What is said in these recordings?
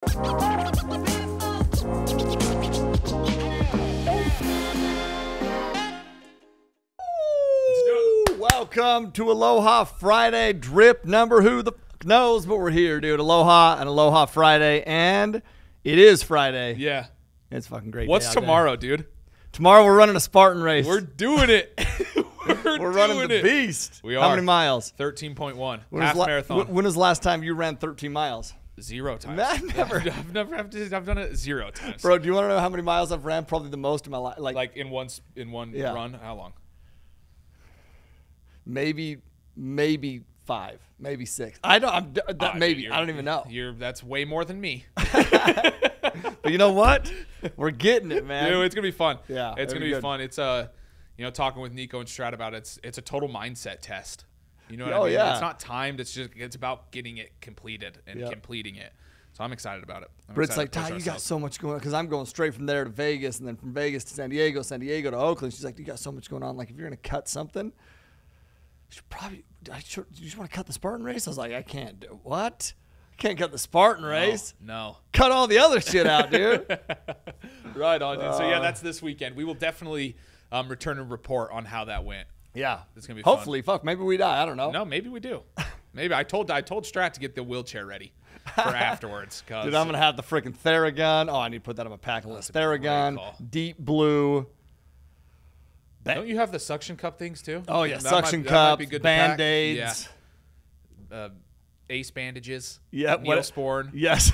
Welcome to Aloha Friday drip number. Who the f knows, but we're here, dude. Aloha and Aloha Friday, and it is Friday. Yeah. It's fucking great. What's tomorrow, dude? Tomorrow we're running a Spartan race. We're doing it. We're running the beast. We are. How many miles? 13.1. Half marathon. When was the last time you ran 13 miles? 0 times. I've done it 0 times. Bro, do you want to know how many miles I've ran? Probably the most in my life. Like in one run? How long? Maybe 5, maybe 6. I don't. Maybe I don't even know. That's way more than me. But you know what? We're getting it, man. Dude, it's gonna be fun. Yeah, it's gonna be fun. It's talking with Nico and Strat about it. It's a total mindset test. You know what I mean? Yeah. It's not timed. It's about getting it completed and completing it. So I'm excited about it. But it's like, Ty, you got so much going on, because I'm going straight from there to Vegas, and then from Vegas to San Diego to Oakland. She's like, you got so much going on. Like, if you're gonna cut something, you should probably. You just want to cut the Spartan race? I was like, I can't do what? I can't cut the Spartan race. No. Cut all the other shit out, dude. Right on, dude. So yeah, that's this weekend. We will definitely return and report on how that went. Yeah, it's gonna be hopefully. fun. Fuck, maybe we die. I don't know. No, maybe we do. Maybe I told Strat to get the wheelchair ready for afterwards. Dude, I'm gonna have the freaking Theragun. Oh, I need to put that on my pack list. Theragun, deep blue. Don't you have the suction cup things too? Oh yeah, suction cups, Band-Aids. Yeah. Ace bandages. Yeah. Neosporin. Yes.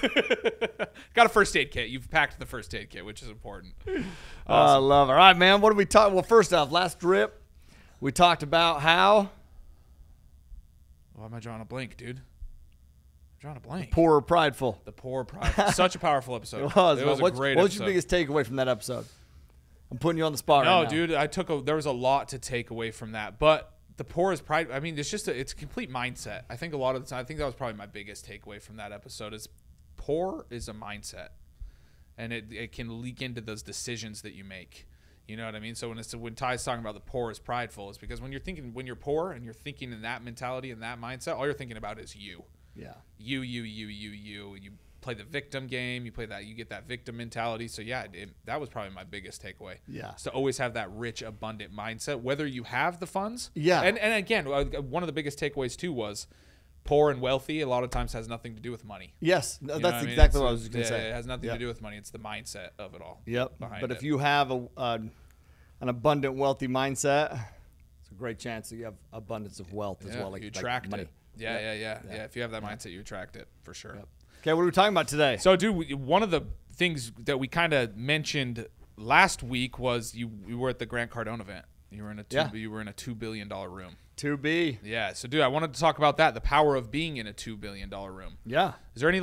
Got a first aid kit. You've packed the first aid kit, which is important. Awesome. I love it. All right, man. What did we talk? Well, first off, last drip, we talked about how. Why am I drawing a blank, dude? I'm drawing a blank. Poor or prideful. The poor prideful. Such a powerful episode. It was. It was a great episode. What's your biggest takeaway from that episode? I'm putting you on the spot right now. No, dude, there was a lot to take away from that. But the poor is pride. I mean, it's a complete mindset. I think a lot of the time, I think that was probably my biggest takeaway from that episode is poor is a mindset. And it can leak into those decisions that you make. You know what I mean? So when Ty's talking about the poor is prideful, it's because when you're poor and you're thinking in that mentality and that mindset, all you're thinking about is you. Yeah. You play the victim game. You get that victim mentality. So yeah, that was probably my biggest takeaway. Yeah. Is to always have that rich, abundant mindset, whether you have the funds. Yeah. And again, one of the biggest takeaways too was poor and wealthy a lot of times has nothing to do with money. Yes, that's exactly what I was going to say. It has nothing to do with money. It's the mindset of it all. Yep. But if you have an abundant, wealthy mindset, it's a great chance that you have abundance of wealth as well. Like you attract money. it. Yeah. If you have that mindset, you attract it for sure. Yep. Okay, what are we talking about today? So, dude, one of the things that we kind of mentioned last week was you were at the Grant Cardone event. You were in a $2 billion room. 2B. Yeah. So, dude, I wanted to talk about that, the power of being in a $2 billion room. Yeah. Is there any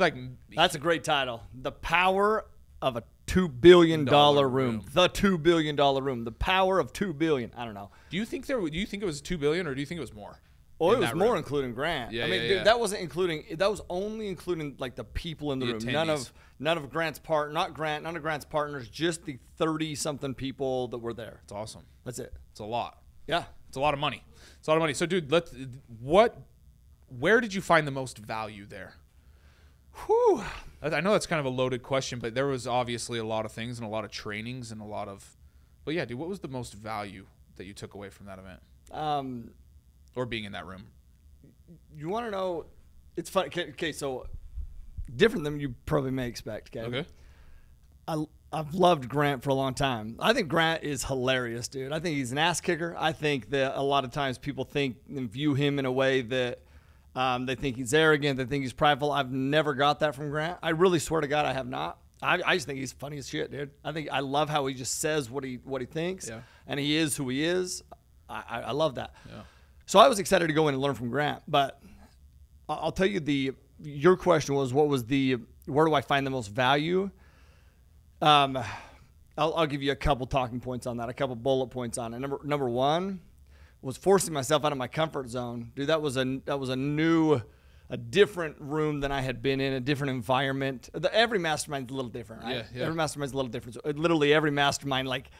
That's a great title. The power of a $2 billion room. The $2 billion room. The power of $2 billion. I don't know. Do you think it was $2 billion or do you think it was more? Oh, it was more including Grant. Yeah, I mean, dude, that wasn't including. That was only including like the people in the room. Attendees. None of Grant's none of Grant's partners. Just the 30-something people that were there. It's awesome. That's it. It's a lot. Yeah, it's a lot of money. It's a lot of money. So, dude, where did you find the most value there? Whew. I know that's kind of a loaded question, but there was obviously a lot of things and a lot of trainings and a lot of. But yeah, dude, what was the most value that you took away from that event? Or being in that room. You want to know? It's fun. Okay, so different than you probably may expect. Okay. I've loved Grant for a long time. I think Grant is hilarious, dude. I think he's an ass kicker. I think that a lot of times people think and view him in a way that they think he's arrogant. They think he's prideful. I've never got that from Grant. I really swear to God, I have not. I just think he's funny as shit, dude. I love how he just says what he thinks, and he is who he is. I love that. Yeah. So I was excited to go in and learn from Grant, but I'll tell you your question was where do I find the most value? I'll give you a couple talking points on that, a couple bullet points on it. Number one was forcing myself out of my comfort zone. Dude, that was a different room than I had been in, a different environment. Every mastermind is a little different, right? Yeah. Every mastermind is a little different. So literally every mastermind, like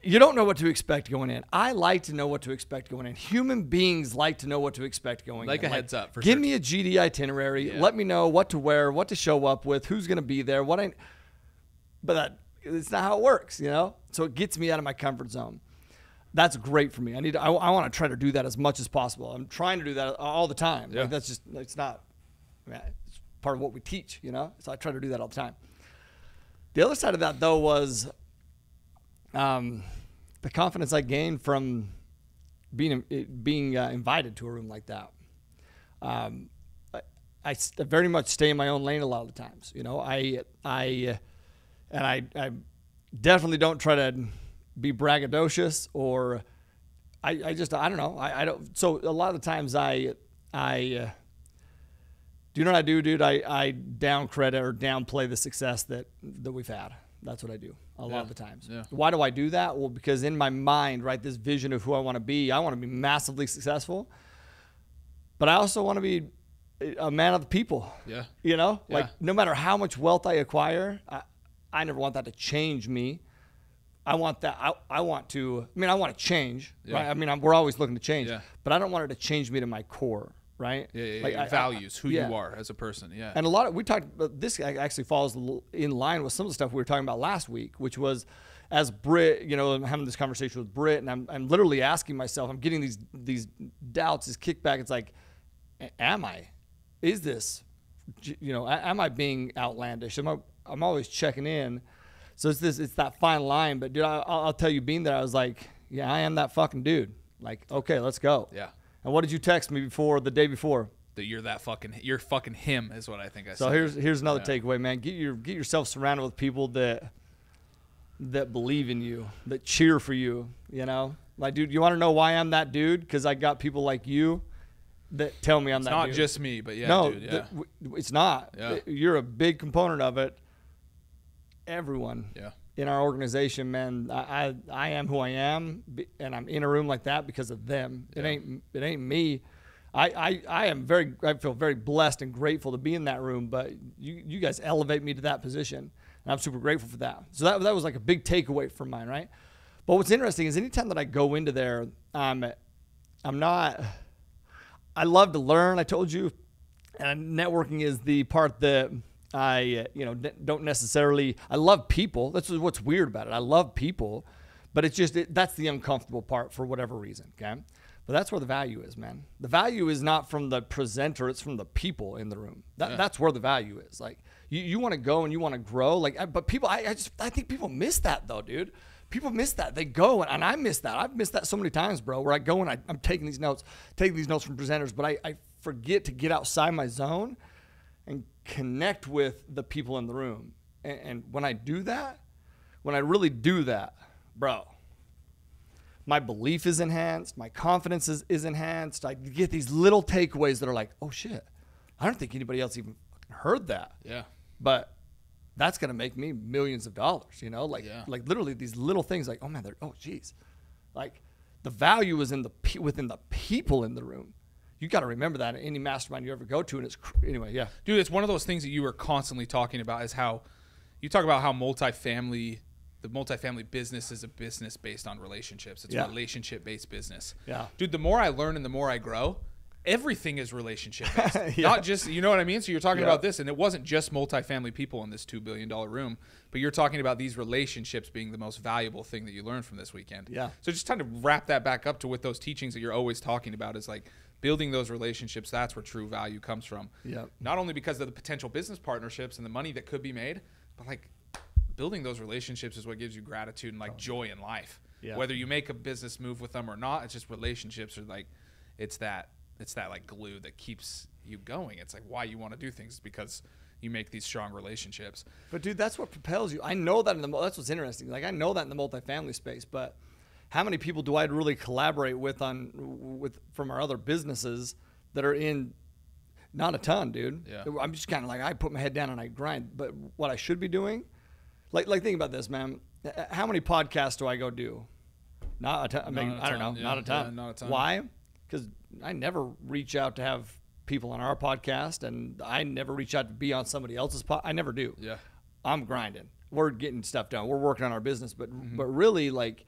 You don't know what to expect going in. I like to know what to expect going in. Human beings like to know what to expect going in. Like a heads up, for give sure. me a GD itinerary. Yeah. Let me know what to wear, what to show up with, who's going to be there, but it's not how it works, you know? So it gets me out of my comfort zone. That's great for me. I want to try to do that as much as possible. I'm trying to do that all the time. Yeah. Like it's it's part of what we teach, you know? So I try to do that all the time. The other side of that, though, was the confidence I gained from being invited to a room like that. I very much stay in my own lane a lot of the times. You know, I definitely don't try to be braggadocious, or I don't know. I don't. So a lot of the times do you know what I do, dude? I down credit or downplay the success that we've had. That's what I do a lot of the times. Yeah. Why do I do that? Well, because in my mind, right, this vision of who I want to be massively successful, but I also want to be a man of the people. Yeah. You know, like no matter how much wealth I acquire, I never want that to change me. I want that. I want to change, right? I mean, we're always looking to change, but I don't want it to change me to my core. Right? Like values, who you are as a person. Yeah. And we talked about this actually falls in line with some of the stuff we were talking about last week, which was as Britt, you know, I'm having this conversation with Britt, and I'm literally asking myself, I'm getting these doubts, this kickback. It's like, am I being outlandish? I'm always checking in. So it's that fine line. But dude, I'll tell you, being there, I was like, yeah, I am that fucking dude. Like, okay, let's go. Yeah. And what did you text me the day before? That you're fucking him is what I think I said. So here's another takeaway, man. Get yourself surrounded with people that believe in you, that cheer for you, you know? Like, dude, you want to know why I'm that dude? Because I got people like you that tell me I'm that dude. It's not just me, but dude, it's not. Yeah. You're a big component of it. Everyone. Yeah. In our organization, man, I am who I am, and I'm in a room like that because of them. Yeah. It ain't me. I feel very blessed and grateful to be in that room, but you guys elevate me to that position, and I'm super grateful for that. So that was like a big takeaway from mine, right? But what's interesting is anytime that I go into there, I love to learn. I told you, and networking is the part that I don't necessarily. I love people. That's what's weird about it. I love people, but it's just that's the uncomfortable part for whatever reason. Okay, but that's where the value is, man. The value is not from the presenter; it's from the people in the room. That's where the value is. Like you want to go and you want to grow. Like, but people, I think people miss that though, dude. People miss that. They go and I miss that. I've missed that so many times, bro. Where I go and I'm taking these notes from presenters, but I forget to get outside my zone and connect with the people in the room. And when I do that, when I really do that, bro, my belief is enhanced. My confidence is enhanced. I get these little takeaways that are like, oh shit, I don't think anybody else even heard that. Yeah. But that's going to make me millions of dollars, you know, like literally these little things like, oh man, geez. Like the value is within the people in the room. You got to remember that in any mastermind you ever go to. And anyway, yeah. Dude, it's one of those things that you were constantly talking about is how you talk about how the multifamily business is a business based on relationships. It's a relationship-based business. Yeah. Dude, the more I learn and the more I grow, everything is relationship-based. Not just, you know what I mean? So you're talking about this, and it wasn't just multifamily people in this $2 billion room, but you're talking about these relationships being the most valuable thing that you learned from this weekend. Yeah. So just trying to wrap that back up to with those teachings that you're always talking about is like, building those relationships, that's where true value comes from. Yep. Not only because of the potential business partnerships and the money that could be made, but like building those relationships is what gives you gratitude and like joy in life. Yeah. Whether you make a business move with them or not, it's just relationships are like, it's that like glue that keeps you going. It's like why you want to do things because you make these strong relationships. But dude, that's what propels you. I know that that's what's interesting. Like I know that in the multifamily space, but how many people do I really collaborate with from our other businesses that are in? Not a ton, dude. Yeah. I'm just kind of like I put my head down and I grind. But what I should be doing, like think about this, man. How many podcasts do I go do? Not a ton. I mean, I don't know. Yeah. Not a ton. Yeah, not a ton. Why? Because I never reach out to have people on our podcast, and I never reach out to be on somebody else's podcast. I never do. Yeah. I'm grinding. We're getting stuff done. We're working on our business, but really like.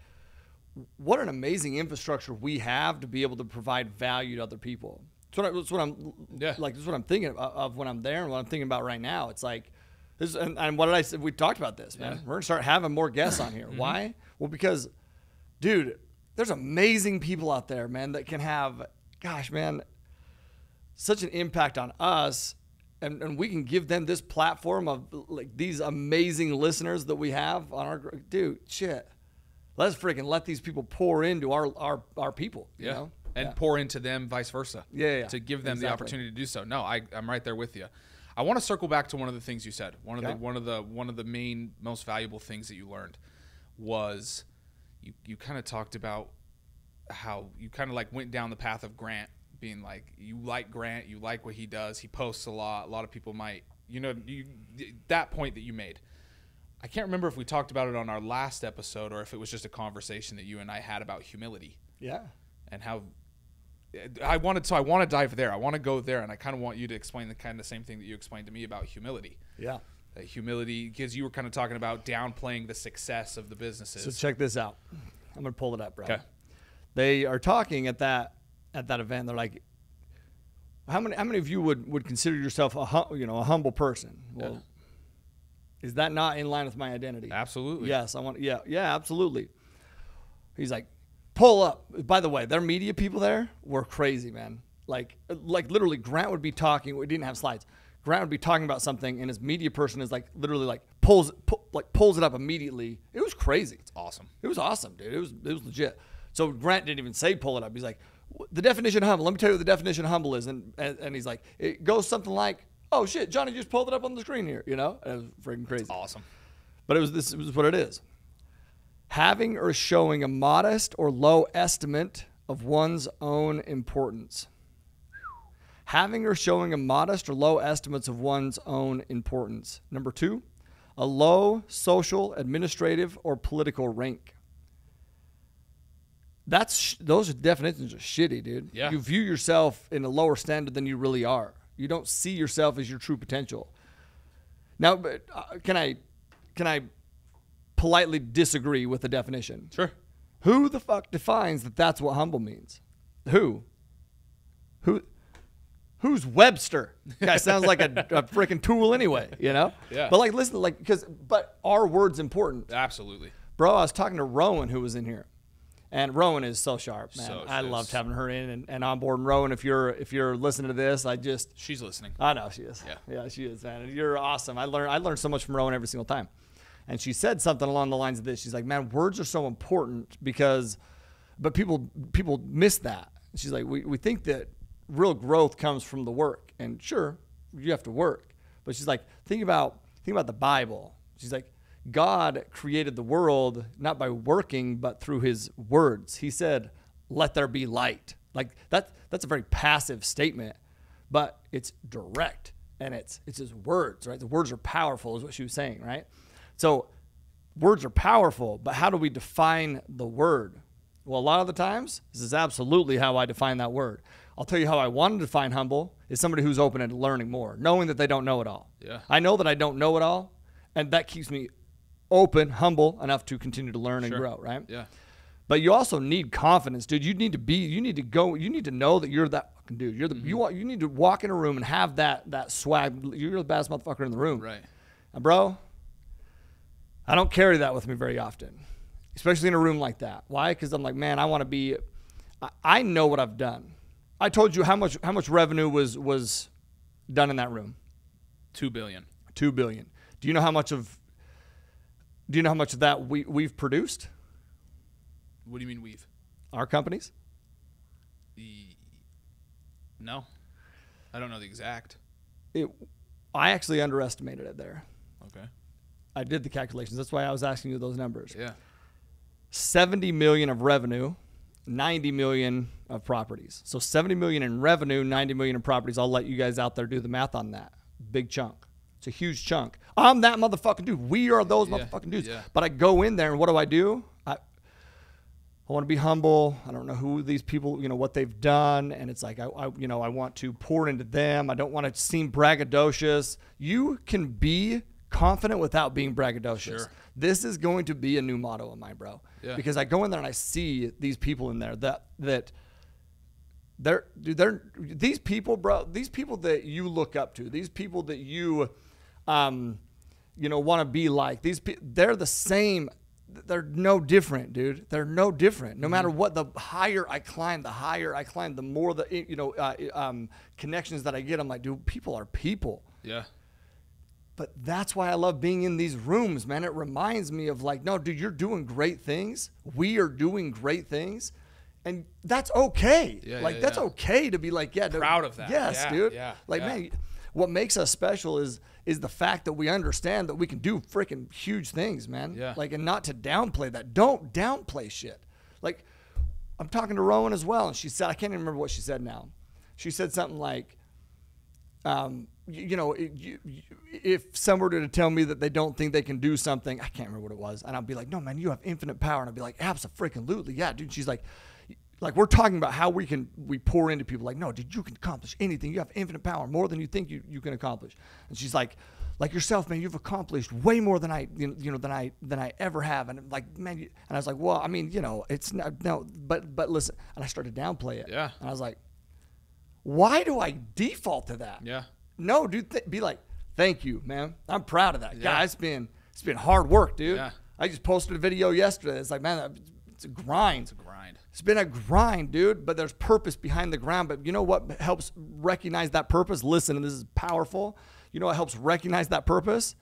what an amazing infrastructure we have to be able to provide value to other people. That's what I'm thinking of when I'm there, and what I'm thinking about right now. It's like this, and what did I say? We talked about this, man. We're gonna start having more guests on here. Why? Well, because, dude, there's amazing people out there, man, that can have, gosh, man, such an impact on us, and we can give them this platform of like these amazing listeners that we have on our, dude, shit. Let's freaking let these people pour into our people, you know? And pour into them, vice versa. To give them the opportunity to do so. No, I'm right there with you. I want to circle back to one of the things you said. One of the main, most valuable things that you learned was you kind of talked about how you kind of like went down the path of Grant, being like, you like Grant, you like what he does, he posts a lot of people might, that point that you made. I can't remember if we talked about it on our last episode or if it was just a conversation that you and I had about humility. Yeah. And how I want to dive there. I want to go there, and I kind of want you to explain the kind of same thing that you explained to me about humility. Yeah. Humility, because you were kind of talking about downplaying the success of the businesses. So check this out. I'm going to pull it up, bro. Okay. They are talking at that event. They're like, how many of you would consider yourself a humble person? Well, is that not in line with my identity? Absolutely. Yes, yeah, absolutely. He's like, pull up. By the way, their media people there were crazy, man. Like literally, Grant would be talking. We didn't have slides. Grant would be talking about something, and his media person is like literally like pulls it up immediately. It was crazy. It's awesome. It was awesome, dude. It was legit. So Grant didn't even say pull it up. He's like, the definition of humble. Let me tell you what the definition of humble is, and he's like, it goes something like, oh shit, Johnny just pulled it up on the screen here. And it was freaking crazy. It's awesome. But it was what it is. Having or showing a modest or low estimate of one's own importance. Having or showing a modest or low estimates of one's own importance. Number 2, a low social, administrative, or political rank. Those definitions are shitty, dude. Yeah. You view yourself in a lower standard than you really are. You don't see yourself as your true potential. Now, can I politely disagree with the definition? Sure. Who the fuck defines that that's what humble means? Who's Webster? Guy sounds like a freaking tool anyway, Yeah. But listen, but are words important? Absolutely. Bro, I was talking to Rowan, who was in here. And Rowan is so sharp, man. So I loved having her in and on board. And Rowan, if you're listening to this, she's listening. I know she is. Yeah, she is, man. And you're awesome. I learned so much from Rowan every single time. And she said something along the lines of this. She's like, man, words are so important but people miss that. She's like, we think that real growth comes from the work. And sure, you have to work. But she's like, think about the Bible. She's like, God created the world not by working, but through his words. He said, let there be light. Like that's a very passive statement, but it's direct, and it's his words, right? The words are powerful is what she was saying, right? So words are powerful, but how do we define the word? Well, a lot of the times, this is absolutely how I define that word. I'll tell you how I want to define humble is somebody who's open and learning more, knowing that they don't know it all. Yeah. I know that I don't know it all, and that keeps me open, humble enough to continue to learn and grow, right? Yeah. But you also need confidence, dude. You need to know that you're that fucking dude. You need to walk in a room and have that swag. You're the baddest motherfucker in the room. Right. And bro, I don't carry that with me very often, especially in a room like that. Why? Because I'm like, man, I know what I've done. I told you how much revenue was done in that room. $2 billion. $2 billion. Do you know how much of that we've produced? What do you mean we've? Our companies? No. I don't know the exact. I actually underestimated it there. Okay. I did the calculations. That's why I was asking you those numbers. Yeah. 70 million of revenue, 90 million of properties. So 70 million in revenue, 90 million in properties. I'll let you guys out there do the math on that. Big chunk. It's a huge chunk. I'm that motherfucking dude. We are those motherfucking dudes. Yeah. But I go in there and what do? I want to be humble. I don't know who these people, what they've done. And it's like, I want to pour into them. I don't want to seem braggadocious. You can be confident without being braggadocious. Sure. This is going to be a new motto of mine, bro. Yeah. Because I go in there and I see these people in there that these people, bro, these people that you look up to, these people that you want to be like, they're the same. They're no different, dude. They're no different. No matter what, the higher I climb, the more the connections that I get. I'm like, dude, people are people. Yeah. But that's why I love being in these rooms, man. It reminds me of like, no, dude, you're doing great things. We are doing great things. And that's okay. That's okay to be like, yeah. Proud of that. Yes, dude. Yeah. Man, what makes us special is the fact that we understand that we can do freaking huge things, man. Yeah. And not to downplay that. Don't downplay shit. Like, I'm talking to Rowan as well, and she said, I can't even remember what she said now. She said something like, if someone were to tell me that they don't think they can do something, I can't remember what it was, and I'll be like, no, man, you have infinite power. And I'll be like, abso-freaking-lutely, yeah, dude. She's like we're talking about how we pour into people. Like, no, dude, you can accomplish anything. You have infinite power, more than you think you can accomplish. And she's like yourself, man, you've accomplished way more than I ever have. And like, man, and I was like, well, I mean, it's not, no, but listen. And I started to downplay it. Yeah. And I was like, why do I default to that? Yeah. No, dude, be like, thank you, man. I'm proud of that. Yeah. God, it's been hard work, dude. Yeah. I just posted a video yesterday. It's like, man, it's a grind. It's a grind. It's been a grind, dude, but there's purpose behind the grind. But you know what helps recognize that purpose? Listen, and this is powerful. You know what helps recognize that purpose?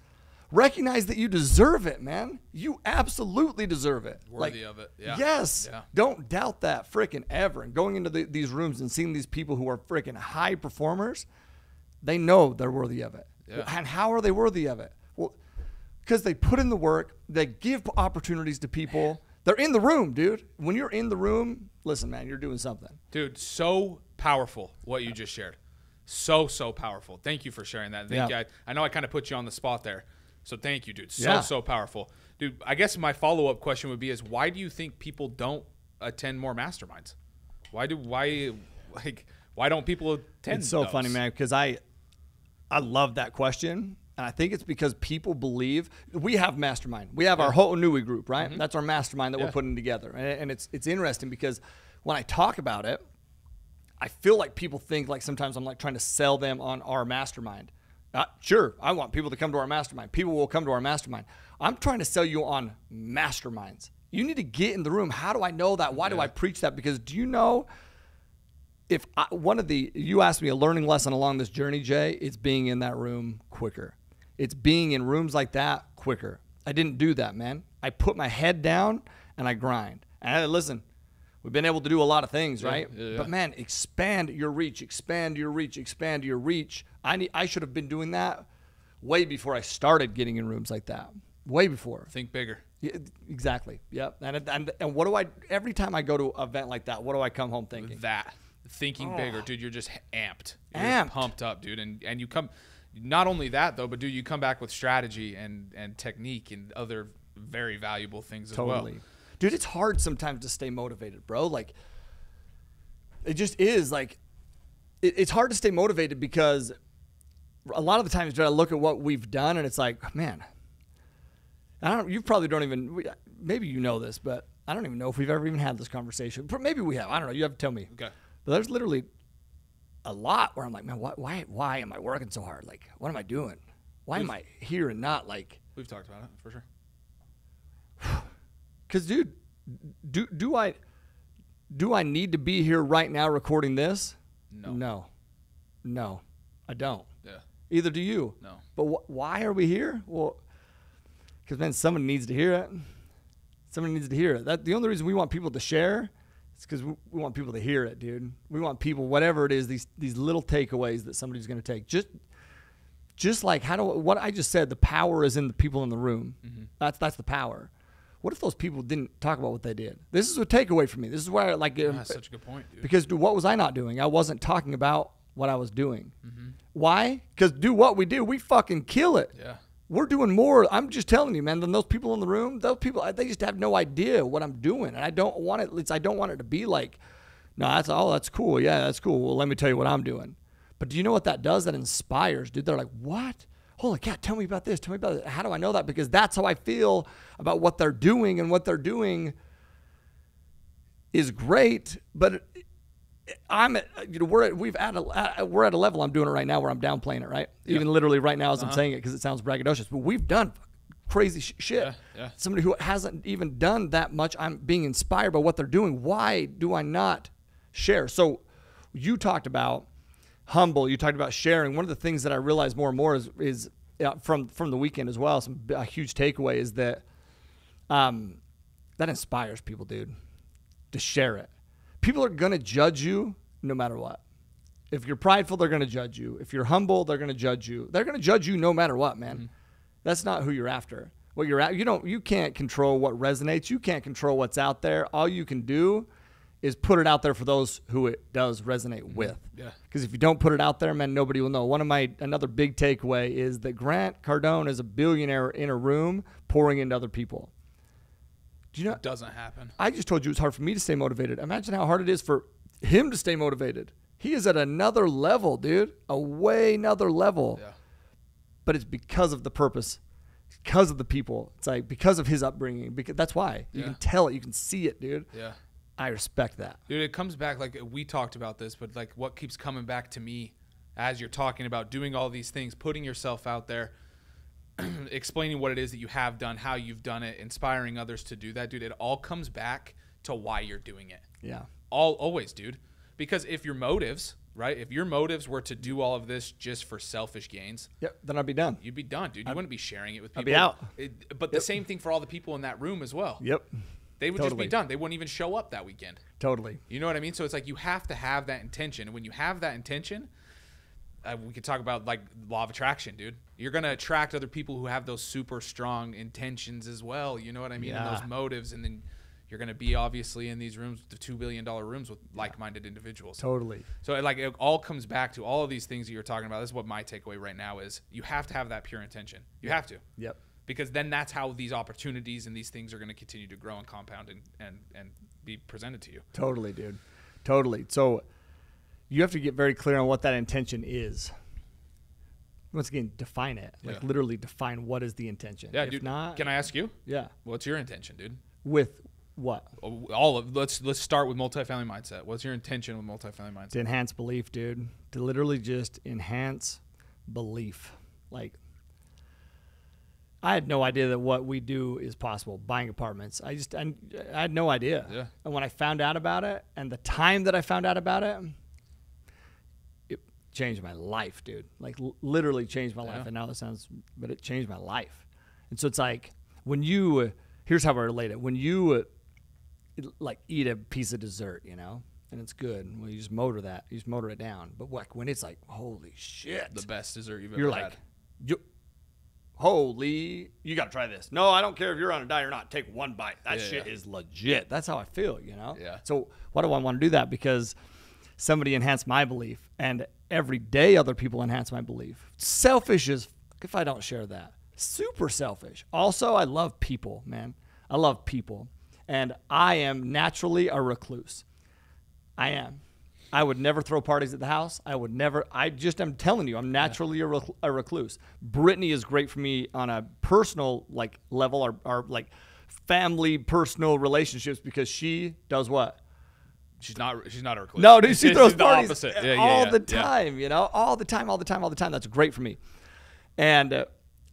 Recognize that you deserve it, man. You absolutely deserve it. Worthy of it. Yeah. Yes. Yeah. Don't doubt that freaking ever. And going into these rooms and seeing these people who are freaking high performers, they know they're worthy of it. Yeah. And how are they worthy of it? Well, because they put in the work. They give opportunities to people. Man. They're in the room, dude. When you're in the room, listen, man, you're doing something. Dude, so powerful what you just shared. So powerful. Thank you for sharing that. Thank you. I know I kind of put you on the spot there. So thank you, dude. So powerful. Dude, I guess my follow-up question would be is why do you think people don't attend more masterminds? Why don't people attend It's so those? funny, man, because I love that question. And I think it's because people believe we have mastermind. We have our whole Nui group, right? Mm-hmm. That's our mastermind that we're putting together. And it's interesting because when I talk about it, I feel like people think like sometimes I'm like trying to sell them on our mastermind. Sure, I want people to come to our mastermind. People will come to our mastermind. I'm trying to sell you on masterminds. You need to get in the room. How do I know that? Why do I preach that? Because do you know if you asked me a learning lesson along this journey, Jay, it's being in that room quicker. It's being in rooms like that quicker. I didn't do that, man. I put my head down and I grind. And listen, we've been able to do a lot of things, right? Yeah. But man, expand your reach. I should have been doing that way before I started getting in rooms like that. Way before. Think bigger. Yeah, exactly. Yep. And what do every time I go to an event like that, what do I come home thinking? Thinking bigger, dude. You're just amped. You're pumped up, dude. And you come, not only that though, but dude, you come back with strategy and technique and other very valuable things as well. Dude, it's hard sometimes to stay motivated, bro. Like, it just is. Like, it's hard to stay motivated because a lot of the times, dude, I look at what we've done and it's like, man, you probably don't even, maybe you know this, but I don't even know if we've ever even had this conversation. Maybe we have. I don't know. You have to tell me. Okay. But there's literally a lot where I'm like, man, why am I working so hard? Like, what am I doing? Why am I here and not like? We've talked about it for sure. Because, dude, do I need to be here right now recording this? No, I don't. Yeah. Either do you. No. But why are we here? Well, because, man, someone needs to hear it. The only reason we want people to share is because we want people to hear it, dude. We want people, whatever it is, these little takeaways that somebody's going to take. Just like what I just said, the power is in the people in the room. Mm-hmm. That's the power. What if those people didn't talk about what they did? This is a takeaway for me. This is where I like. That's such a good point, dude. Because, dude, what was I not doing? I wasn't talking about what I was doing. Mm-hmm. Why? Because, dude, what we do, we fucking kill it. Yeah. We're doing more. I'm just telling you, man, than those people in the room. Those people, they just have no idea what I'm doing, and I don't want it. I don't want it to be like, no, that's cool. Yeah, that's cool. Well, let me tell you what I'm doing. But do you know what that does? That inspires, dude. They're like, what? holy cat, tell me about this. Tell me about it. How do I know that? Because that's how I feel about what they're doing, and what they're doing is great. But we're at a level. I'm doing it right now where I'm downplaying it, right? Yeah. Even literally right now as I'm saying it, because it sounds braggadocious. But we've done crazy shit. Yeah. Somebody who hasn't even done that much, I'm being inspired by what they're doing. Why do I not share? So you talked about humble. You talked about sharing. One of the things that I realize more and more is from the weekend as well. A huge takeaway is that that inspires people, dude, to share it. People are gonna judge you no matter what. If you're prideful, they're gonna judge you. If you're humble, they're gonna judge you. They're gonna judge you no matter what, man. Mm-hmm. That's not who you're after. What you're at, you can't control what resonates. You can't control what's out there. All you can do is put it out there for those who it does resonate with. Yeah. Because if you don't put it out there, man, nobody will know. Another big takeaway is that Grant Cardone is a billionaire in a room pouring into other people. Do you know? It doesn't happen. I just told you it's hard for me to stay motivated. Imagine how hard it is for him to stay motivated. He is at another level, dude. A way another level. Yeah. But it's because of the purpose, because of the people. It's like because of his upbringing. Because that's why. You can tell it. You can see it, dude. Yeah. I respect that. Dude, it comes back, like we talked about this, but like what keeps coming back to me as you're talking about doing all these things, putting yourself out there, explaining what it is that you have done, how you've done it, inspiring others to do that, dude, it all comes back to why you're doing it. Yeah. Always, dude. Because if your motives, right, if your motives were to do all of this just for selfish gains, then I'd be done. You'd be done, dude. You wouldn't be sharing it with people. I'd be out. But the same thing for all the people in that room as well. Yep. They would just be done. They wouldn't even show up that weekend. Totally. You know what I mean? So it's like you have to have that intention. And when you have that intention, we could talk about like law of attraction, dude. You're going to attract other people who have those super strong intentions as well. You know what I mean? Yeah. And those motives. And then you're going to be obviously in these rooms, the $2 billion rooms with like-minded individuals. Totally. So it all comes back to all of these things that you're talking about. This is what my takeaway right now is. You have to have that pure intention. You have to. Yep. Because then that's how these opportunities and these things are going to continue to grow and compound and be presented to you. Totally, dude. Totally. So you have to get very clear on what that intention is. Once again, define it. Like literally define what is the intention. Yeah, if dude. Not, can I ask you? Yeah. What's your intention, dude? With what? Let's start with multifamily mindset. What's your intention with multifamily mindset? To enhance belief, dude. To literally just enhance belief. Like, I had no idea that what we do is possible, buying apartments. I had no idea. Yeah. And when I found out about it, and the time that I found out about it, it changed my life, dude. Like literally changed my life. And now but it changed my life. And so it's like here's how I relate it. When you like eat a piece of dessert, you know, and it's good. Well, you just motor it down. But when it's like, holy shit. The best dessert you've ever had. Holy, you got to try this. No, I don't care if you're on a diet or not. Take one bite. That shit is legit. That's how I feel, you know? Yeah. So why do I want to do that? Because somebody enhanced my belief, and every day other people enhance my belief. Selfish as if I don't share that. Super selfish. Also, I love people, man. I love people. And I am naturally a recluse. I am. I would never throw parties at the house. I'm telling you, I'm naturally a recluse. Brittany is great for me on a personal level, our like family personal relationships, because she does what? She's not a recluse. No, dude, she throws parties the all the time, you know, all the time. That's great for me. And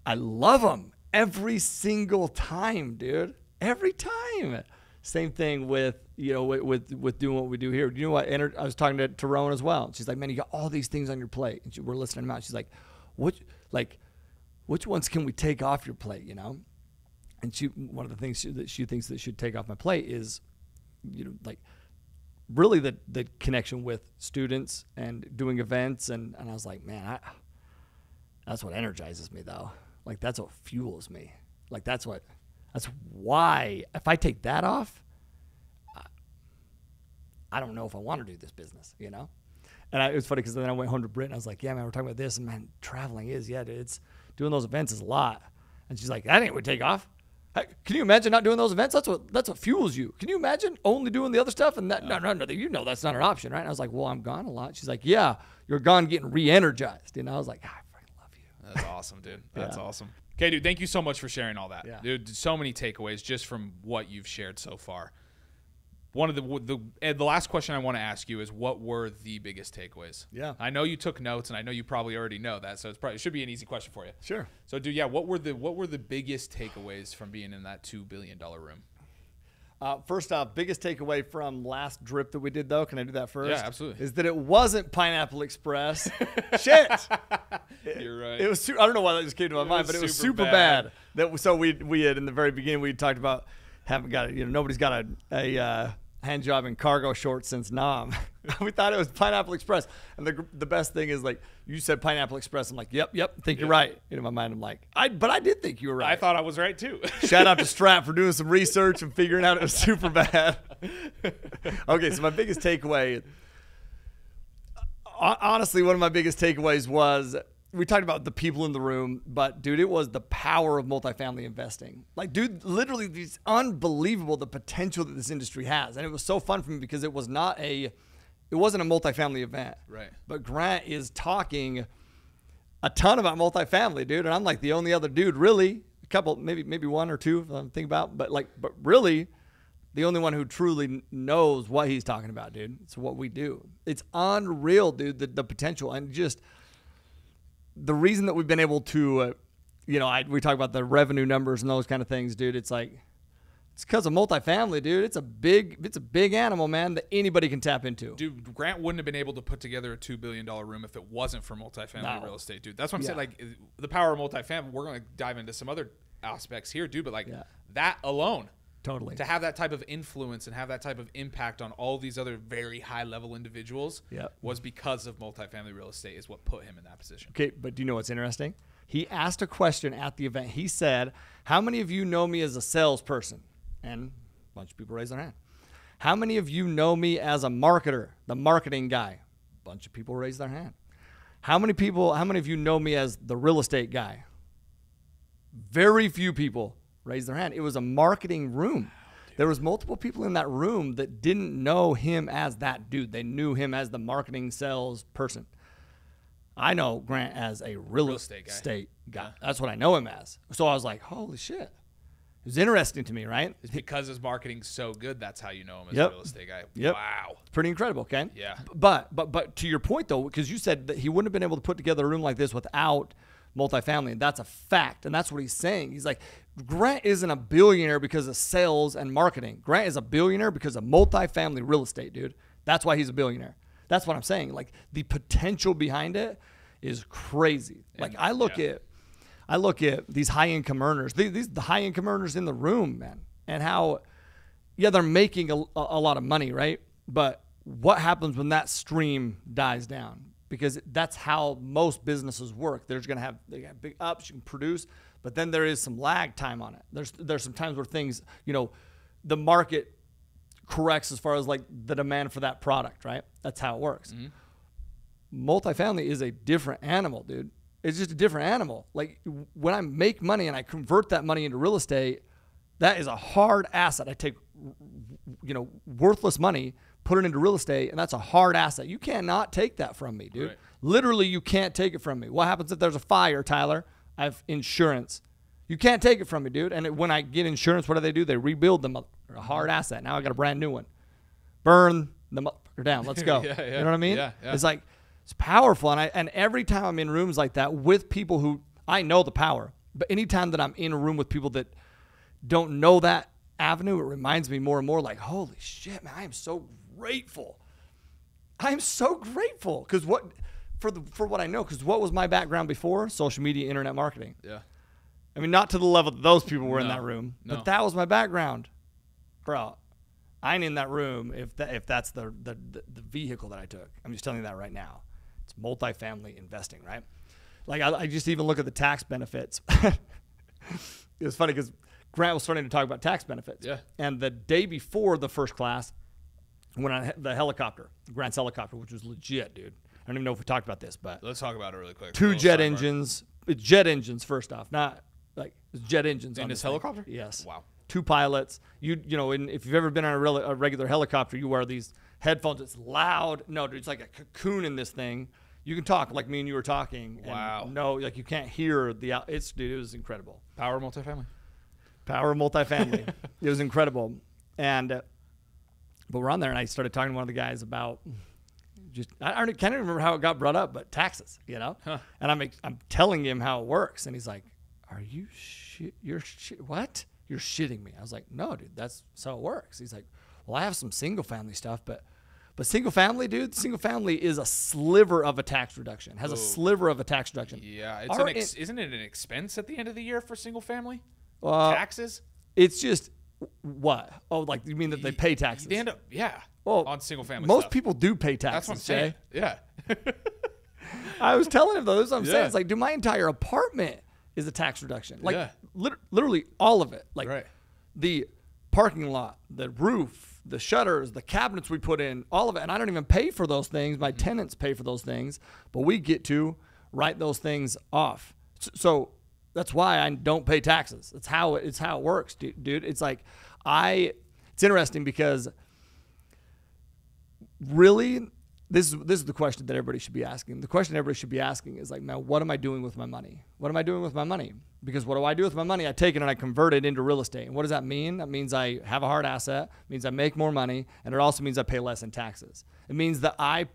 I love them every single time, dude. Every time. Same thing with doing what we do here. You know what? I was talking to Tyrone as well. She's like, man, you got all these things on your plate. And we're listening to them out. She's like, which ones can we take off your plate, you know? And one of the things that she thinks that should take off my plate is, you know, like really the connection with students and doing events. And I was like, man, that's what energizes me though. Like that's what fuels me. Like that's why if I take that off, I don't know if I want to do this business, you know? And it was funny because then I went home to Britt and I was like, yeah, man, we're talking about this. And man, traveling dude, it's doing those events is a lot. And she's like, that ain't what take off. Can you imagine not doing those events? That's what fuels you. Can you imagine only doing the other stuff? And that, no, you know, that's not an option, right? And I was like, well, I'm gone a lot. She's like, yeah, you're gone getting re-energized. And I was like, I freaking love you. That's awesome, dude. That's Yeah. awesome. Okay, dude, thank you so much for sharing all that. Yeah. Dude, so many takeaways just from what you've shared so far. One of the last question I want to ask you is, what were the biggest takeaways? Yeah. I know you took notes, and I know you probably already know that, so it should be an easy question for you. Sure. So, dude, yeah, what were the biggest takeaways from being in that $2 billion room? First off, biggest takeaway from last drip that we did, though, can I do that first? Yeah, absolutely. Is that it wasn't Pineapple Express. Shit. You're right. It was. I don't know why that just came to my mind, but it was super bad. So we had in the very beginning we talked about nobody's got a hand job in cargo shorts since Nam. We thought it was Pineapple Express, and the best thing is, like, you said Pineapple Express. I'm like, yep, think you're right. In my mind, I'm like, but I did think you were right. I thought I was right too. Shout out to Strat for doing some research and figuring out it was super bad. Okay, so my biggest takeaway, honestly, one of my biggest takeaways was, we talked about the people in the room, but dude, it was the power of multifamily investing. Like, dude, literally, it's unbelievable the potential that this industry has. And it was so fun for me because it wasn't a multifamily event. Right. But Grant is talking a ton about multifamily, dude. And I'm like the only other dude, really, a couple, maybe one or two, if I'm thinking about, but really the only one who truly knows what he's talking about, dude. It's what we do. It's unreal, dude, the potential. And just the reason that we've been able to, we talk about the revenue numbers and those kind of things, dude. It's like, it's because of multifamily, dude. It's a big animal, man, that anybody can tap into. Dude, Grant wouldn't have been able to put together a $2 billion room if it wasn't for multifamily real estate, dude. That's what I'm saying. Like, the power of multifamily, we're going to dive into some other aspects here, dude, but that alone. Totally. To have that type of influence and have that type of impact on all these other very high-level individuals was because of multifamily real estate is what put him in that position. Okay, but do you know what's interesting? He asked a question at the event. He said, how many of you know me as a salesperson? And a bunch of people raised their hand. How many of you know me as a marketer, the marketing guy? A bunch of people raised their hand. How many of you know me as the real estate guy? Very few people raised their hand. It was a marketing room. There was multiple people in that room that didn't know him as that dude. They knew him as the marketing sales person. I know Grant as a real estate guy. Yeah. That's what I know him as. So I was like, holy shit. It was interesting to me, right? It's because his marketing's so good, that's how you know him as a real estate guy. Yep. Wow. It's pretty incredible, okay? Yeah. But to your point, though, because you said that he wouldn't have been able to put together a room like this without multifamily, and that's a fact, and that's what he's saying. He's like, Grant isn't a billionaire because of sales and marketing. Grant is a billionaire because of multifamily real estate, dude. That's why he's a billionaire. That's what I'm saying. Like, the potential behind it is crazy. Like, I look at these high-income earners, the high-income earners in the room, man, and how, they're making a lot of money, right? But what happens when that stream dies down? Because that's how most businesses work. They got big ups, you can produce, but then there is some lag time on it. There's some times where things, the market corrects as far as like the demand for that product, right? That's how it works. Mm-hmm. Multifamily is a different animal, dude. It's just a different animal. Like, when I make money and I convert that money into real estate, that is a hard asset. I take, worthless money, put it into real estate, and that's a hard asset. You cannot take that from me, dude. Right. Literally, you can't take it from me. What happens if there's a fire, Tyler? I have insurance. You can't take it from me, dude. And when I get insurance, what do? They rebuild them. A hard asset. Now I got a brand new one. Burn the motherfucker down. Let's go. You know what I mean? Yeah. It's like, it's powerful. And every time I'm in rooms like that with people who, I know the power, but anytime that I'm in a room with people that don't know that avenue, it reminds me more and more like, holy shit, man, I am so grateful. I am so grateful because for what I know, because what was my background before? Social media, internet marketing. Yeah. I mean, not to the level that those people were in that room, but that was my background. Bro, I ain't in that room if that's the vehicle that I took. I'm just telling you that right now. It's multifamily investing, right? Like, I just even look at the tax benefits. It was funny because Grant was starting to talk about tax benefits. Yeah. And the day before the first class, when I had the helicopter, Grant's helicopter, which was legit, dude. I don't even know if we talked about this, but let's talk about it really quick. 2 jet engines. Jet engines, first off, not like jet engines. In this helicopter? Yes. Wow. 2 pilots. If you've ever been on a regular helicopter, you wear these headphones. It's loud. No, dude, it's like a cocoon in this thing. You can talk like me and you were talking. Wow. No, like you can't hear the. Dude, it was incredible. Power multifamily. Power multifamily. It was incredible, and but we're on there, and I started talking to one of the guys about just I can't even remember how it got brought up, but taxes, you know. Huh. And I'm telling him how it works, and he's like, "Are you shit? What? You're shitting me?" I was like, "No, dude, that's how it works." He's like, "Well, I have some single family stuff, but single family, dude, single family is a sliver of a tax reduction. Has a sliver of a tax reduction. Yeah, isn't it an expense at the end of the year for single family taxes? It's just what? Oh, like you mean that they pay taxes? They end up, well, on single family. Most stuff. people do pay taxes. That's what I'm saying. Jay. Yeah. I was telling him though. This is what I'm saying. It's like, dude, my entire apartment is a tax reduction. Like literally all of it. Like the parking lot, the roof, the shutters, the cabinets we put in, all of it. And I don't even pay for those things. My tenants pay for those things, but we get to write those things off. So that's why I don't pay taxes. It's how it works, dude. It's like it's interesting because really this is the question that everybody should be asking. The question everybody should be asking is like, man, what am I doing with my money? What am I doing with my money? Because what do I do with my money? I take it and I convert it into real estate. And what does that mean? That means I have a hard asset. It means I make more money. And it also means I pay less in taxes. It means that I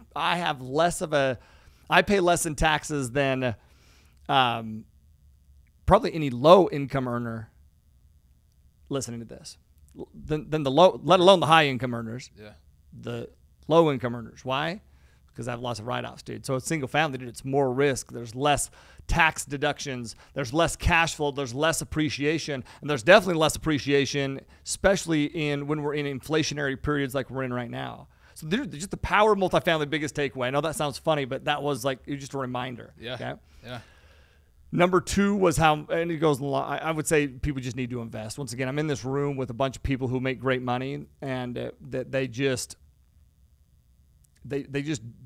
pay less in taxes than probably any low income earner listening to this. Than the low, let alone the high income earners. Yeah. The low income earners. Why? Because I have lots of write-offs, dude. So it's single family, dude. It's more risk. There's less tax deductions. There's less cash flow. There's less appreciation. And there's definitely less appreciation, especially when we're in inflationary periods like we're in right now. So dude, just the power of multifamily, biggest takeaway. I know that sounds funny, but that was like, it was just a reminder. Yeah. Okay? Yeah. Number two was and it goes a lot. I would say people just need to invest. Once again, I'm in this room with a bunch of people who make great money, and that they just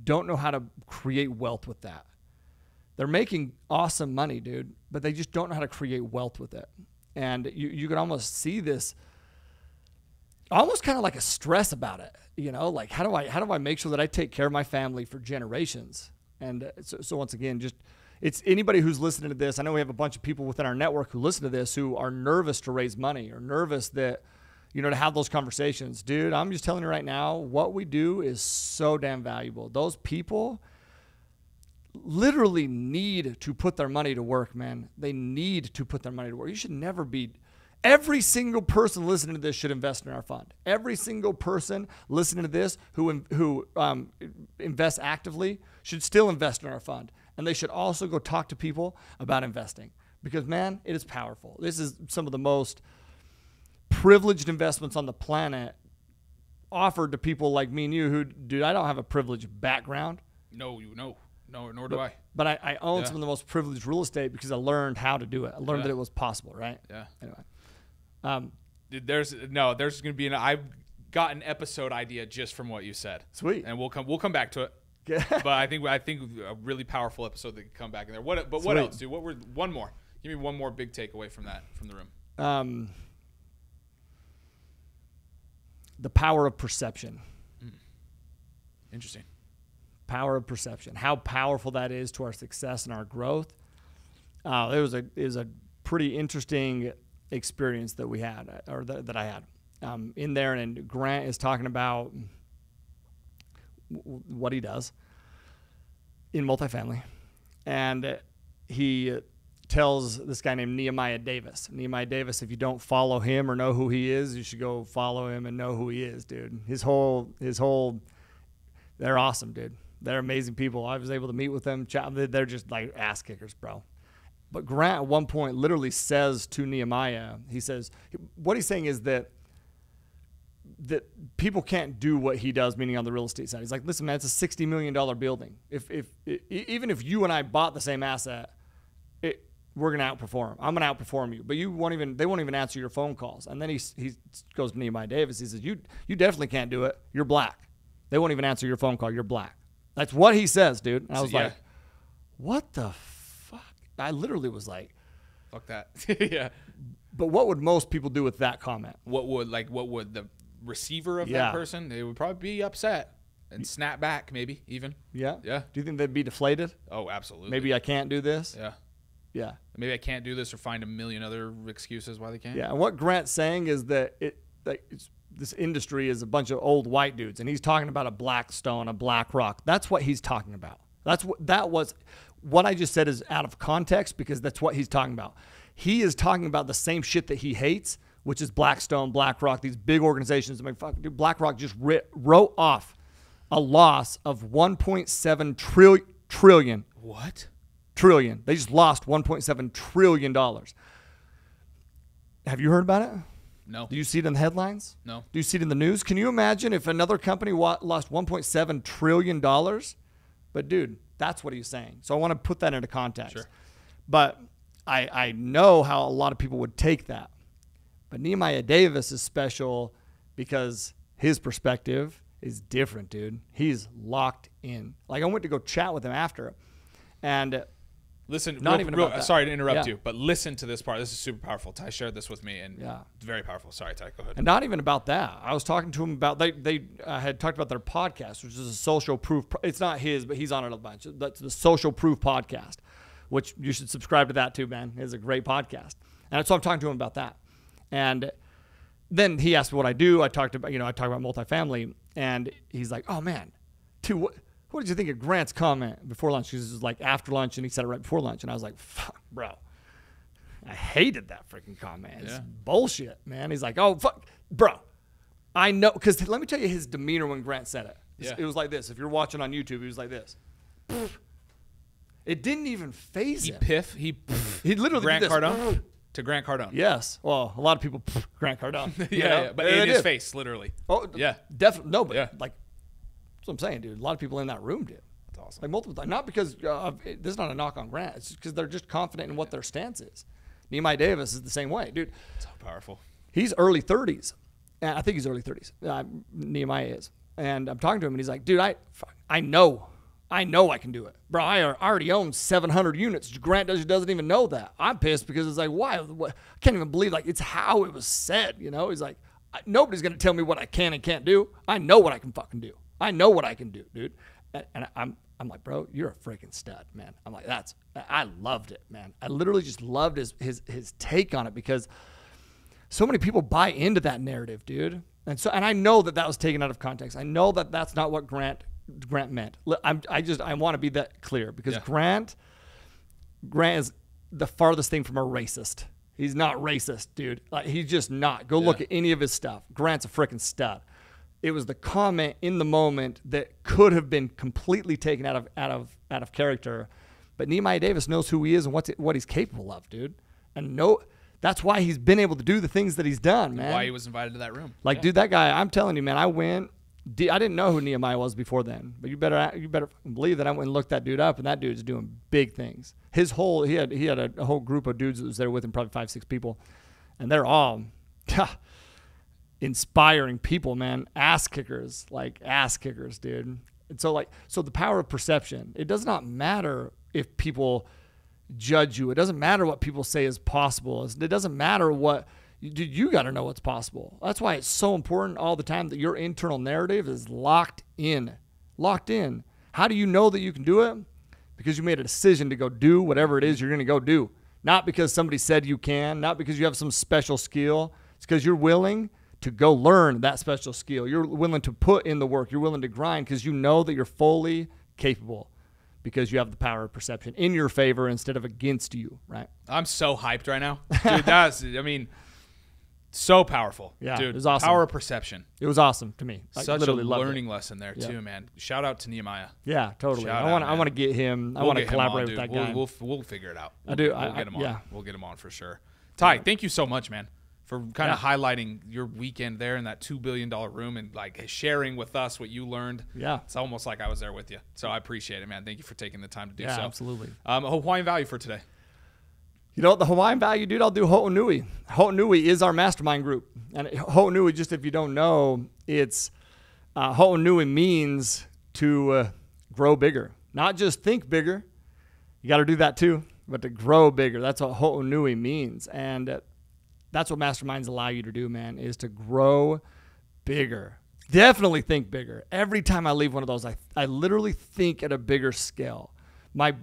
don't know how to create wealth with that. They're making awesome money, dude, but they just don't know how to create wealth with it. And you can almost see this almost kind of like a stress about it, you know, like how do I make sure that I take care of my family for generations? And so once again, just it's anybody who's listening to this. I know we have a bunch of people within our network who listen to this who are nervous to raise money or nervous that, you know, to have those conversations. Dude, I'm just telling you right now, what we do is so damn valuable. Those people literally need to put their money to work, man. They need to put their money to work. You should never be. Every single person listening to this should invest in our fund. Every single person listening to this who invests actively should still invest in our fund. And they should also go talk to people about investing because, man, it is powerful. This is some of the most privileged investments on the planet offered to people like me and you who, dude, I don't have a privileged background. No, nor do I. But I own some of the most privileged real estate because I learned how to do it. I learned that it was possible, right? Yeah. Anyway. There's going to be I've got an episode idea just from what you said. Sweet. And we'll come back to it. But I think a really powerful episode that can come back in there. What else, dude? One more. Give me one more big takeaway from the room. The power of perception. Interesting. Power of perception. How powerful that is to our success and our growth. It was a pretty interesting experience that we had, or that I had in there. And Grant is talking about what he does in multifamily, and he tells this guy named Nehemiah Davis. Nehemiah Davis, if you don't follow him or know who he is, you should go follow him and know who he is, dude. His whole, they're awesome, dude. They're amazing people. I was able to meet with them. They're just like ass kickers, bro. But Grant at one point literally says to Nehemiah, he says, what he's saying is that people can't do what he does, meaning on the real estate side. He's like, listen, man, it's a $60 million building. Even if you and I bought the same asset, we're going to outperform. I'm going to outperform you, but they won't even answer your phone calls. And then he goes to Nehemiah Davis. He says, you definitely can't do it. You're black. They won't even answer your phone call. You're black. That's what he says, dude. And I was like, what the fuck? I literally was like, fuck that. Yeah. But what would most people do with that comment? What would the receiver of that person? They would probably be upset. and snap back maybe even. Yeah. Yeah. Do you think they'd be deflated? Oh, absolutely. Maybe I can't do this. Yeah. Yeah. Maybe I can't do this or find a million other excuses why they can't. Yeah. And what Grant's saying is that this industry is a bunch of old white dudes, and he's talking about a Blackstone, a BlackRock. That's what he's talking about. What I just said is out of context because that's what he's talking about. He is talking about the same shit that he hates, which is Blackstone, BlackRock, these big organizations. I mean, fuck, dude, BlackRock just wrote off a loss of 1.7 trillion. What? Trillion. They just lost $1.7 trillion. Have you heard about it? No. Do you see it in the headlines? No. Do you see it in the news? Can you imagine if another company lost $1.7 trillion? But, dude, that's what he's saying. So I want to put that into context. Sure. But I know how a lot of people would take that. But Nehemiah Davis is special because his perspective is different, dude. He's locked in. Like, I went to go chat with him after. And listen, sorry to interrupt you, but listen to this part. This is super powerful. Ty shared this with me, and it's very powerful. Sorry, Ty, go ahead. And not even about that. I was talking to him about, they had talked about their podcast, which is a social proof. It's not his, but he's on it a bunch. That's the Social Proof podcast, which you should subscribe to that too, man. It's a great podcast. And so I'm talking to him about that. And then he asked me what I do. I talked about multifamily, and he's like, oh man, dude, what did you think of Grant's comment before lunch? Because it was like after lunch, and he said it right before lunch. And I was like, fuck, bro. I hated that freaking comment. It's bullshit, man. He's like, oh, fuck, bro. I know. Because let me tell you his demeanor when Grant said it. It was like this. If you're watching on YouTube, he was like this. It didn't even faze him. He literally Grant did this. Cardone? To Grant Cardone. Yes. Well, a lot of people, Grant Cardone. yeah, but in his face, literally. Oh, yeah. Definitely. No, but like, that's what I'm saying, dude. A lot of people in that room did. That's awesome. Like multiple times. Not because this is not a knock on Grant. It's because they're just confident in what their stance is. Nehemiah Davis is the same way, dude. So powerful. He's early 30s. And I think he's early 30s. Nehemiah is. And I'm talking to him, and he's like, dude, I know I can do it. Bro, I already own 700 units. Grant doesn't even know that. I'm pissed because it's like, why? I can't even believe, like, it's how it was said, you know? He's like, nobody's going to tell me what I can and can't do. I know what I can fucking do. I know what I can do, dude. And I'm like, bro, you're a freaking stud, man. I'm like, I loved it, man. I literally just loved his take on it because so many people buy into that narrative, dude. And I know that was taken out of context. I know that that's not what Grant meant. I want to be that clear because Grant is the farthest thing from a racist. He's not racist, dude. Like, he's just not. Go look at any of his stuff. Grant's a freaking stud. It was the comment in the moment that could have been completely taken out of character. But Nehemiah Davis knows who he is and what he's capable of, dude. And that's why he's been able to do the things that he's done, man. Why he was invited to that room. Like, dude, that guy, I'm telling you, man, I went. I didn't know who Nehemiah was before then, but you better believe that I went and looked that dude up, and that dude's doing big things. He had a whole group of dudes that was there with him, probably 5-6 people, and they're all inspiring people, man. Ass kickers, dude. And so the power of perception. It does not matter if people judge you. It doesn't matter what people say is possible. It doesn't matter what. Dude, you got to know what's possible. That's why it's so important all the time that your internal narrative is locked in. Locked in. How do you know that you can do it? Because you made a decision to go do whatever it is you're going to go do. Not because somebody said you can, not because you have some special skill. It's because you're willing to go learn that special skill. You're willing to put in the work. You're willing to grind because you know that you're fully capable because you have the power of perception in your favor instead of against you, right? I'm so hyped right now. Dude, so powerful. Yeah, dude. It was awesome. Power of perception. It was awesome to me. Such a learning lesson there too, man. Shout out to Nehemiah. Yeah, totally. I want to get him. I want to collaborate with that guy. We'll figure it out. We'll get him on. Yeah. We'll get him on for sure. Ty, thank you so much, man, for kind of highlighting your weekend there in that $2 billion room and like sharing with us what you learned. Yeah. It's almost like I was there with you. So I appreciate it, man. Thank you for taking the time to do so. Yeah, absolutely. Hawaiian value for today. You know what, the Hawaiian value, dude, I'll do Ho'onui. Ho'onui is our mastermind group. And Ho'onui, just if you don't know, it's Ho'onui means to grow bigger. Not just think bigger. You got to do that too, but to grow bigger. That's what Ho'onui means. And that's what masterminds allow you to do, man, is to grow bigger. Definitely think bigger. Every time I leave one of those, I literally think at a bigger scale. My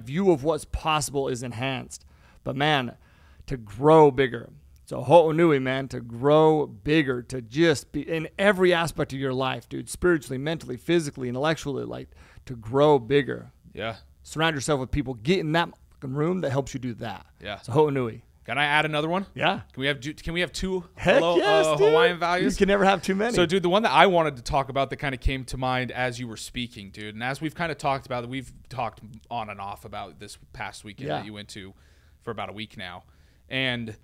view of what's possible is enhanced. But man, to grow bigger. So ho'onui, man, to grow bigger, to just be in every aspect of your life, dude, spiritually, mentally, physically, intellectually, like to grow bigger. Yeah. Surround yourself with people. Get in that fucking room that helps you do that. Yeah. So ho'onui. Can I add another one? Yeah. Can we have two Heck yes, Hawaiian values? You can never have too many. So, dude, the one that I wanted to talk about that kind of came to mind as you were speaking, dude, and as we've kind of talked about, we've talked on and off about this past weekend that you went to for about a week now, and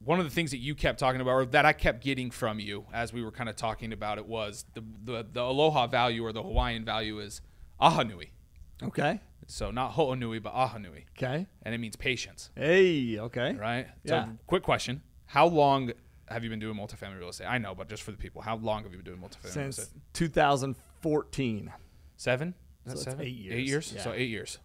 one of the things that you kept talking about, or that I kept getting from you as we were kind of talking about it, was the Aloha value or the Hawaiian value is ahanui. Okay. So not ho'onui, but ahanui. Okay. And it means patience. Hey, okay. Right? Yeah. So quick question. How long have you been doing multifamily real estate? I know, but just for the people, how long have you been doing multifamily real estate? Since 2014. 7? So Seven? 8 years. 8 years? Yeah. So 8 years.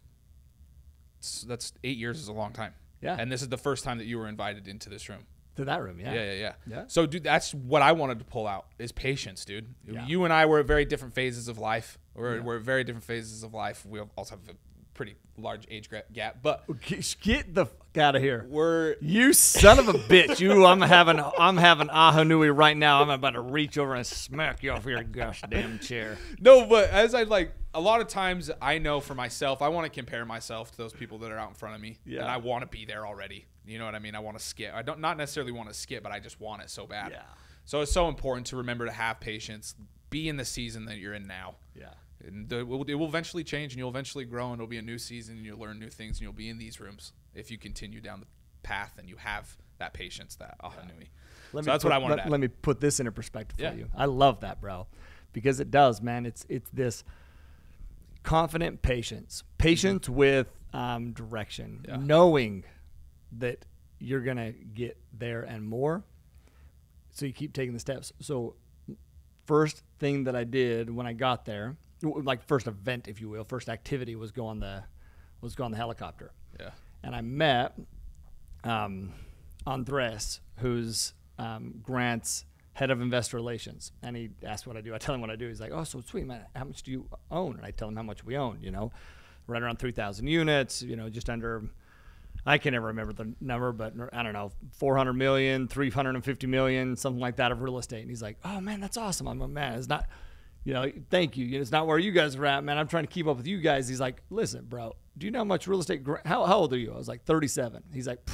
That's 8 years is a long time. Yeah. And this is the first time that you were invited into this room. To that room, yeah. Yeah. So, dude, that's what I wanted to pull out is patience, dude. Yeah. You and I were at very different phases of life. We're at very different phases of life. We also have a pretty large age gap, but Get the fuck out of here. we're You son of a bitch. I'm having ahanui right now. I'm about to reach over and smack you off your gosh damn chair. no, but as I like, a lot of times I know for myself, I want to compare myself to those people that are out in front of me, Yeah. and I want to be there already. You know what I mean? I want to skip. I don't not necessarily want to skip, but I just want it so bad. Yeah. So it's so important to remember to have patience, be in the season that you're in now. Yeah. And it will eventually change, and you'll eventually grow, and it'll be a new season, and you'll learn new things, and you'll be in these rooms if you continue down the path and you have that patience, that ahanui. So that's what I wanted to add. Let me put this into perspective Yeah. for you. I love that, bro, because it does, man. It's this confident patience with direction, Yeah. knowing that you're going to get there and more. So you keep taking the steps. So first thing that I did when I got there, like first event, if you will, first activity was go on the helicopter. Yeah. And I met Andres, who's Grant's head of investor relations. And he asked what I do. I tell him what I do. He's like, oh, so sweet, man. How much do you own? And I tell him how much we own, right around 3,000 units, just under, I can never remember the number, but I don't know, 400 million, 350 million, something like that of real estate. And he's like, oh, man, that's awesome. I'm like, man, it's not, thank you. It's not where you guys are at, man. I'm trying to keep up with you guys. He's like, listen, bro, do you know how much real estate, how old are you? I was like 37. He's like,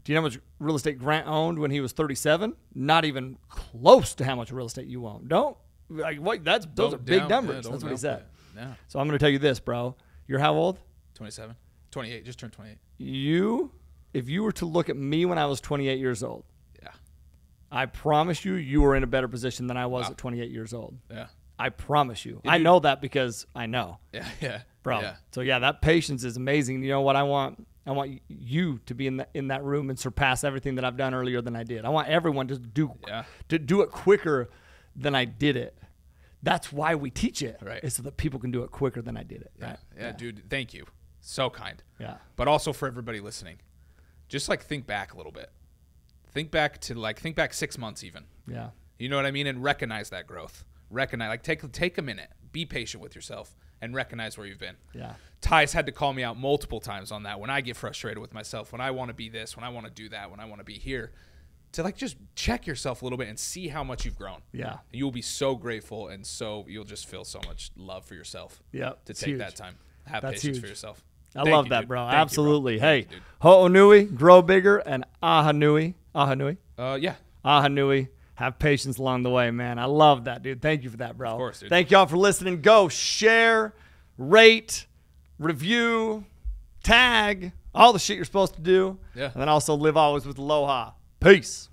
do you know how much real estate Grant owned when he was 37? Not even close to how much real estate you own. Don't, like, what? Those are big numbers. That's what he said. Yeah. So I'm going to tell you this, bro. You're how old? 27. 28. Just turned 28. If you were to look at me when I was 28 years old, Yeah. I promise you were in a better position than I was at 28 years old. Yeah. I promise you. I know that because I know. Yeah. Yeah. Bro. Yeah. So yeah, that patience is amazing. You know what I want? I want you to be in that room and surpass everything that I've done earlier than I did. I want everyone to do it quicker than I did it. That's why we teach it. Right. Is so that people can do it quicker than I did it. Yeah. Right? Yeah, dude. Thank you. So kind. Yeah. But also for everybody listening, just like think back a little bit. Think back 6 months even. Yeah. You know what I mean? And recognize that growth. Recognize, take a minute. Be patient with yourself and recognize where you've been. Yeah. Ty's had to call me out multiple times on that when I get frustrated with myself, when I want to be this, when I want to do that, when I want to be here. To like just check yourself a little bit and see how much you've grown. Yeah. And you'll be so grateful, and so you'll just feel so much love for yourself. Yeah. To take that time. Have That's patience huge. for yourself. I Thank love you, that, dude. bro. Thank Absolutely. You, bro. Hey, Thank you, dude. ho'onui, grow bigger, and ahanui. Yeah. Ahanui. Have patience along the way, man. I love that, dude. Thank you for that, bro. Of course, dude. Thank y'all for listening. Go share, rate, review, tag, all the shit you're supposed to do. Yeah. And then also live always with Aloha. Peace.